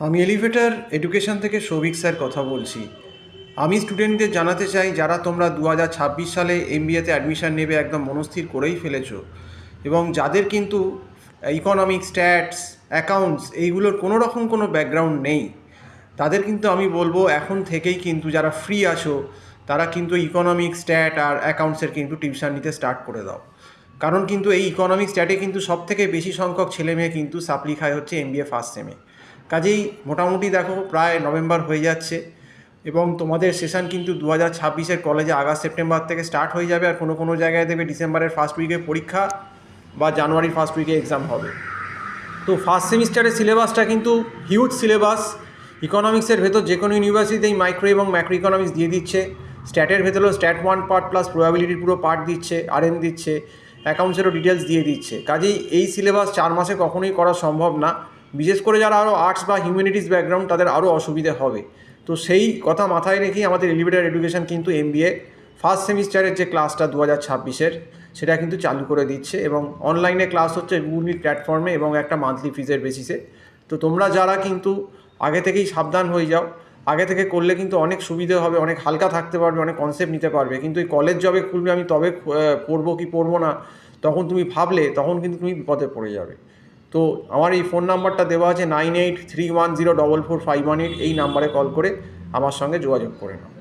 আমি elevator education থেকে Souvik sir কথা বলছি। আমি স্টুডেন্টদের জানাতে চাই, যারা তোমরা 2026 সালে এমবিএতে অ্যাডমিশান নেবে একদম মনস্থির করেই ফেলেছো, এবং যাদের কিন্তু ইকোনমিক্স, স্ট্যাটস, অ্যাকাউন্টস এইগুলোর কোনো রকম কোনো ব্যাকগ্রাউন্ড নেই, তাদের কিন্তু আমি বলবো এখন থেকেই কিন্তু যারা ফ্রি আছো তারা কিন্তু ইকোনমিক্স, স্ট্যাট আর অ্যাকাউন্টসের কিন্তু টিউশন নিতে স্টার্ট করে দাও। কারণ কিন্তু এই ইকোনমিক্স, স্ট্যাটে কিন্তু সবথেকে বেশি সংখ্যক ছেলেমেয়ে কিন্তু সাপ্লি খায় হচ্ছে এমবিএ ফার্স্ট সেমে। কাজেই মোটামুটি দেখো প্রায় নভেম্বর হয়ে যাচ্ছে, এবং তোমাদের সেশন কিন্তু 2026-এর কলেজে আগস্ট সেপ্টেম্বর থেকে স্টার্ট হয়ে যাবে, আর কোনো কোনো জায়গায় দেবে ডিসেম্বরের ফার্স্ট উইকে পরীক্ষা বা জানুয়ারির ফার্স্ট উইকে এক্সাম হবে। তো ফার্স্ট সেমিস্টারের সিলেবাসটা কিন্তু হিউজ সিলেবাস। ইকোনমিক্সের ভেতর যে কোনো ইউনিভার্সিটিতেই মাইক্রো এবং ম্যাক্রো ইকোনমিক্স দিয়ে দিচ্ছে, স্ট্যাটের ভেতরেও স্ট্যাট 1 পার্ট প্লাস প্রবাবিলিটির পুরো পার্ট দিচ্ছে, আরএন দিচ্ছে, অ্যাকাউন্টসেরও ডিটেলস দিয়ে দিচ্ছে। কাজেই এই সিলেবাস 4 মাসে কখনোই করা সম্ভব না। বিশেষ করে যারা আরও আর্টস বা হিউম্যানিটিস ব্যাকগ্রাউন্ড, তাদের আরও অসুবিধে হবে। তো সেই কথা মাথায় রেখেই আমাদের এলিভেটর এডুকেশন কিন্তু এমবিএ ফার্স্ট সেমিস্টারের যে ক্লাসটা 2026-এর সেটা কিন্তু চালু করে দিচ্ছে, এবং অনলাইনে ক্লাস হচ্ছে গুগল মিট প্ল্যাটফর্মে এবং একটা মান্থলি ফিজের বেসিসে। তো তোমরা যারা কিন্তু আগে থেকেই সাবধান হয়ে যাও, আগে থেকে করলে কিন্তু অনেক সুবিধে হবে, অনেক হালকা থাকতে পারবে, অনেক কনসেপ্ট নিতে পারবে। কিন্তু এই কলেজ জবে খুলবে আমি তবে পড়বো কি পড়বো না, তখন তুমি ভাবলে তখন কিন্তু তুমি বিপদে পড়ে যাবে। তো আমার এই ফোন নাম্বারটা দেওয়া আছে 9831044518, এই নাম্বারে কল করে আমার সঙ্গে যোগাযোগ করে নাও।